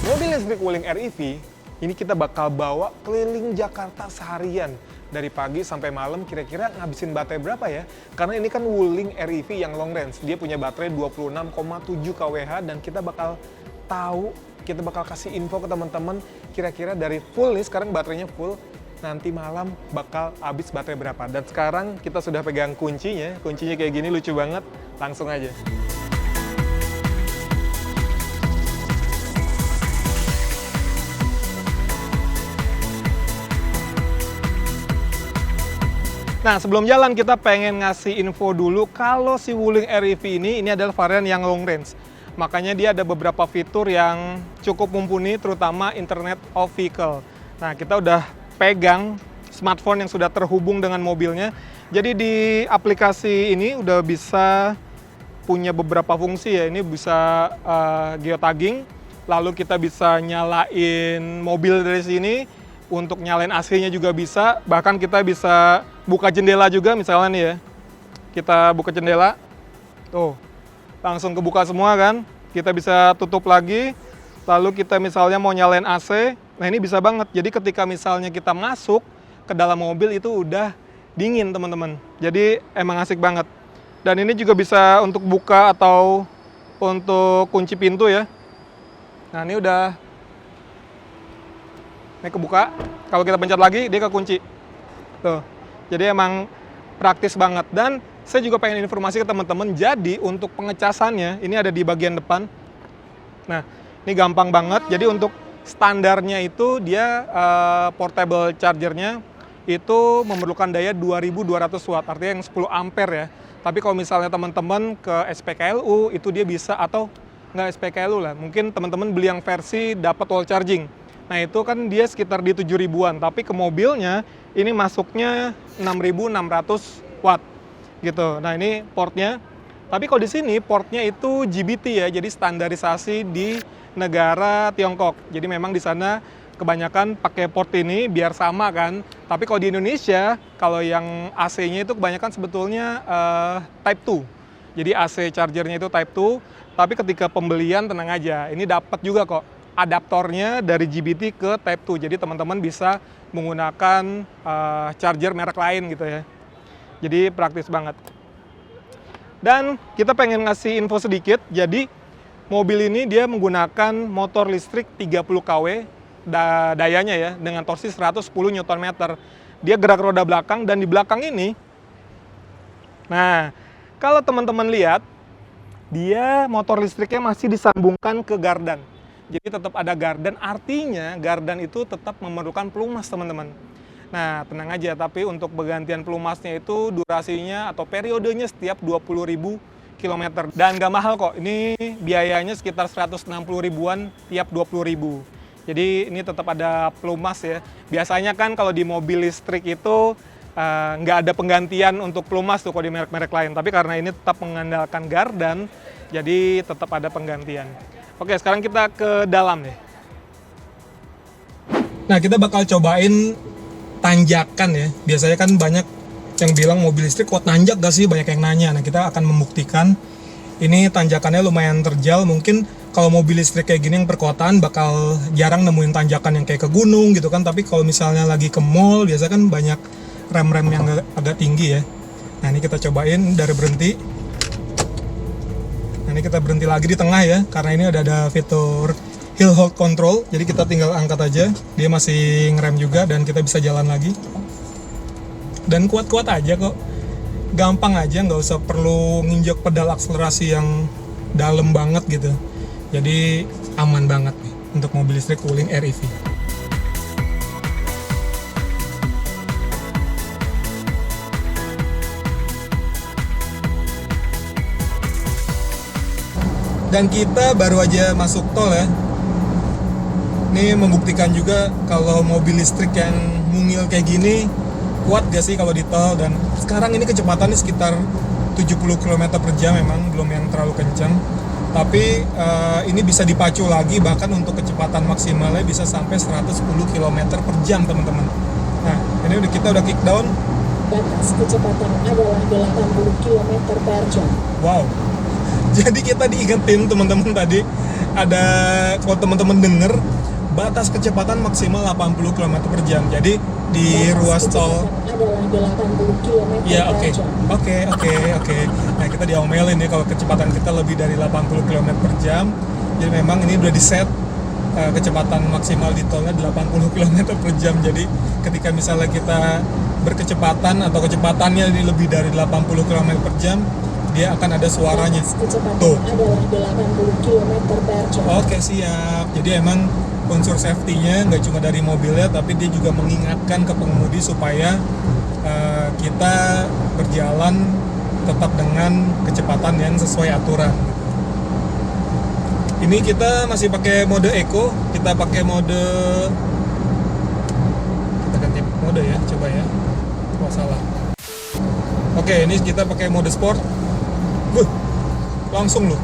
Mobil listrik Wuling REV ini kita bakal bawa keliling Jakarta seharian. Dari pagi sampai malam kira-kira ngabisin baterai berapa ya? Karena ini kan Wuling REV yang long range. Dia punya baterai 26,7 kWh dan kita bakal tahu, kita bakal kasih info ke teman-teman kira-kira dari full nih, sekarang baterainya full, nanti malam bakal habis baterai berapa. Dan sekarang kita sudah pegang kuncinya kayak gini, lucu banget. Langsung aja. Nah, sebelum jalan kita pengen ngasih info dulu kalau si Wuling REV ini adalah varian yang long range. Makanya dia ada beberapa fitur yang cukup mumpuni, terutama Internet of Vehicle. Nah, kita udah pegang smartphone yang sudah terhubung dengan mobilnya. Jadi di aplikasi ini udah bisa punya beberapa fungsi ya. Ini bisa geotagging, lalu kita bisa nyalain mobil dari sini. Untuk nyalain AC-nya juga bisa, bahkan kita bisa buka jendela juga misalnya nih ya. Kita buka jendela, tuh langsung kebuka semua kan. Kita bisa tutup lagi, lalu kita misalnya mau nyalain AC, nah ini bisa banget. Jadi ketika misalnya kita masuk ke dalam mobil itu udah dingin teman-teman. Jadi emang asik banget. Dan ini juga bisa untuk buka atau untuk kunci pintu ya. Nah ini udah kebuka, kalau kita pencet lagi dia kekunci tuh. Jadi emang praktis banget. Dan saya juga pengen informasi ke teman-teman, jadi untuk pengecasannya ini ada di bagian depan. Nah ini gampang banget. Jadi untuk standarnya itu dia portable chargernya itu memerlukan daya 2200 watt, artinya yang 10 ampere ya. Tapi kalau misalnya teman-teman ke SPKLU itu dia bisa, atau nggak SPKLU lah, mungkin teman-teman beli yang versi dapat wall charging. Nah itu kan dia sekitar di 7.000-an, tapi ke mobilnya ini masuknya 6.600 watt gitu. Nah ini portnya. Tapi kalau di sini portnya itu GBT ya, jadi standarisasi di negara Tiongkok. Jadi memang di sana kebanyakan pakai port ini biar sama kan. Tapi kalau di Indonesia, kalau yang AC-nya itu kebanyakan sebetulnya Type 2. Jadi AC chargernya itu Type 2. Tapi ketika pembelian tenang aja, ini dapat juga kok adaptornya dari GBT ke Type 2. Jadi teman-teman bisa menggunakan charger merek lain gitu ya. Jadi praktis banget. Dan kita pengen ngasih info sedikit. Jadi mobil ini dia menggunakan motor listrik 30 kW dayanya ya, dengan torsi 110 Nm. Dia gerak roda belakang, dan di belakang ini, nah kalau teman-teman lihat, dia motor listriknya masih disambungkan ke gardan. Jadi tetap ada gardan, artinya gardan itu tetap memerlukan pelumas teman-teman. Nah tenang aja, tapi untuk penggantian pelumasnya itu durasinya atau periodenya setiap 20.000 km. Dan gak mahal kok, ini biayanya sekitar 160 ribuan tiap 20.000. Jadi ini tetap ada pelumas ya. Biasanya kan kalau di mobil listrik itu nggak ada penggantian untuk pelumas tuh kalau di merek-merek lain. Tapi karena ini tetap mengandalkan gardan, jadi tetap ada penggantian. Oke, sekarang kita ke dalam nih. Nah, kita bakal cobain tanjakan ya. Biasanya kan banyak yang bilang mobil listrik kuat nanjak gak sih? Banyak yang nanya. Nah, kita akan membuktikan. Ini tanjakannya lumayan terjal. Mungkin kalau mobil listrik kayak gini yang perkotaan bakal jarang nemuin tanjakan yang kayak ke gunung gitu kan. Tapi kalau misalnya lagi ke mall, biasanya kan banyak rem-rem yang agak tinggi ya. Nah, ini kita cobain dari berhenti. Ini kita berhenti lagi di tengah ya, karena ini ada fitur hill hold control, jadi kita tinggal angkat aja, dia masih ngerem juga dan kita bisa jalan lagi. Dan kuat-kuat aja kok, gampang aja, nggak usah perlu nginjek pedal akselerasi yang dalam banget gitu. Jadi aman banget nih untuk mobil listrik Wuling REV. Dan kita baru aja masuk tol ya. Ini membuktikan juga kalau mobil listrik yang mungil kayak gini kuat gak sih kalau di tol. Dan sekarang ini kecepatannya sekitar 70 km per jam, memang belum yang terlalu kencang. Tapi ini bisa dipacu lagi, bahkan untuk kecepatan maksimalnya bisa sampai 110 km per jam teman-teman. Nah ini kita udah kick down. Batas kecepatan adalah 80 km per jam. Wow. Jadi kita diingetin teman-teman tadi ada kalau teman-teman denger batas kecepatan maksimal 80 km per jam. Jadi di ruas tol adalah 80 km ya per jam. oke. Nah, kita diomelin nih kalau kecepatan kita lebih dari 80 km per jam. Jadi memang ini udah di set kecepatan maksimal di tolnya 80 km per jam. Jadi ketika misalnya kita berkecepatan atau kecepatannya ini lebih dari 80 km per jam, dia akan ada suaranya. Kecepatan Tuh. adalah 80 km per jam. Oke, siap. Jadi emang unsur safety-nya nggak cuma dari mobilnya, tapi dia juga mengingatkan ke pengemudi supaya kita berjalan tetap dengan kecepatan yang sesuai aturan. Ini kita masih pakai mode Eco, kita pakai mode, kita ganti mode ya, coba ya. Oh, salah. Oke, ini kita pakai mode Sport. Langsung loh.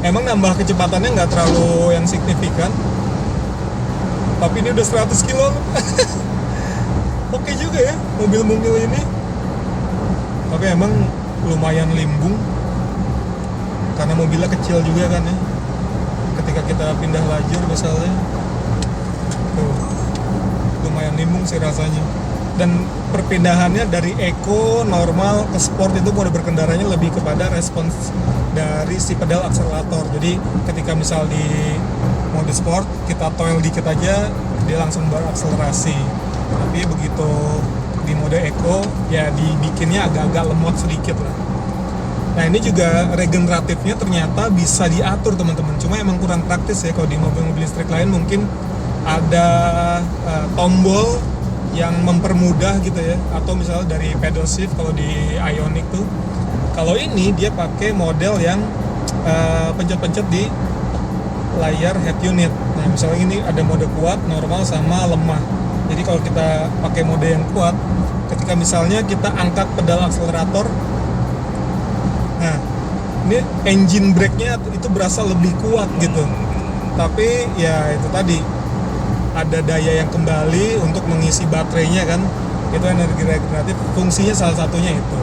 Emang nambah kecepatannya nggak terlalu yang signifikan, tapi ini udah 100 kilo. Oke juga ya mobil-mobil ini, tapi emang lumayan limbung karena mobilnya kecil juga kan ya. Ketika kita pindah lajur misalnya, tuh, lumayan limbung sih rasanya. Dan perpindahannya dari eco normal ke sport itu mode berkendaranya lebih kepada respons dari si pedal akselerator. Jadi ketika misal di mode sport kita toil dikit aja dia langsung berakselerasi. Tapi begitu di mode eco ya dibikinnya agak-agak lemot sedikit lah. Nah, ini juga regeneratifnya ternyata bisa diatur teman-teman. Cuma emang kurang praktis ya kalau di mobil-mobil listrik lain mungkin ada tombol yang mempermudah gitu ya, atau misalnya dari pedal shift kalau di Ioniq tuh. Kalau ini dia pakai model yang pencet-pencet di layar head unit. Nah, misalnya ini ada mode kuat, normal, sama lemah. Jadi kalau kita pakai mode yang kuat, ketika misalnya kita angkat pedal akselerator, nah ini engine brake-nya itu berasa lebih kuat gitu. Tapi ya itu tadi, ada daya yang kembali untuk mengisi baterainya kan, itu energi regeneratif, fungsinya salah satunya itu.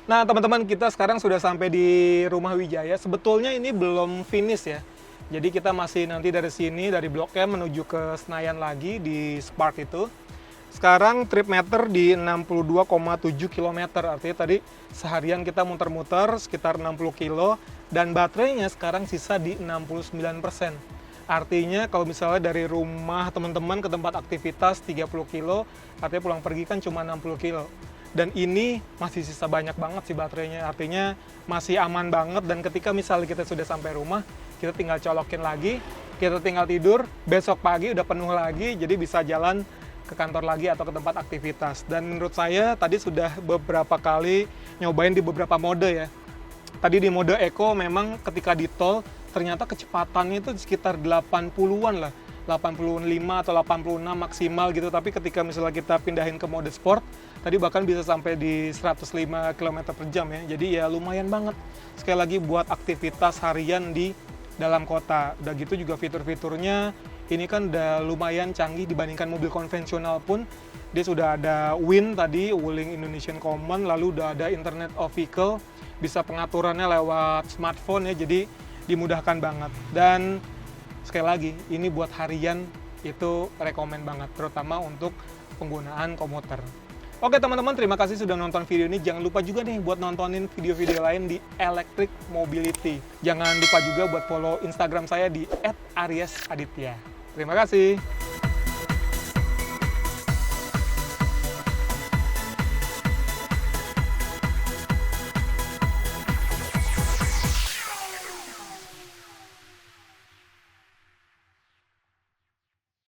Nah teman-teman, kita sekarang sudah sampai di Rumah Wijaya. Sebetulnya ini belum finish ya, jadi kita masih nanti dari sini, dari Blok M menuju ke Senayan lagi di Spark itu. Sekarang trip meter di 62,7 km, artinya tadi seharian kita muter-muter sekitar 60 kilo, dan baterainya sekarang sisa di 69%. Artinya kalau misalnya dari rumah teman-teman ke tempat aktivitas 30 kilo, artinya pulang pergi kan cuma 60 kilo. Dan ini masih sisa banyak banget sih baterainya, artinya masih aman banget. Dan ketika misalnya kita sudah sampai rumah, kita tinggal colokin lagi, kita tinggal tidur, besok pagi udah penuh lagi, jadi bisa jalan ke kantor lagi atau ke tempat aktivitas. Dan menurut saya tadi sudah beberapa kali nyobain di beberapa mode ya. Tadi di mode Eco memang ketika di tol ternyata kecepatannya itu sekitar 80-an lah, 85 atau 86 maksimal gitu. Tapi ketika misalnya kita pindahin ke mode sport, tadi bahkan bisa sampai di 105 km per jam ya. Jadi ya lumayan banget sekali lagi buat aktivitas harian di dalam kota. Udah gitu juga fitur-fiturnya ini kan udah lumayan canggih dibandingkan mobil konvensional pun. Dia sudah ada WIN tadi, Wuling Indonesian Common, lalu udah ada Internet of Vehicle, bisa pengaturannya lewat smartphone ya, jadi dimudahkan banget. Dan sekali lagi, ini buat harian itu rekomen banget, terutama untuk penggunaan komuter. Oke teman-teman, terima kasih sudah nonton video ini. Jangan lupa juga nih buat nontonin video-video lain di Electric Mobility. Jangan lupa juga buat follow Instagram saya di @ariesaditya. Terima kasih.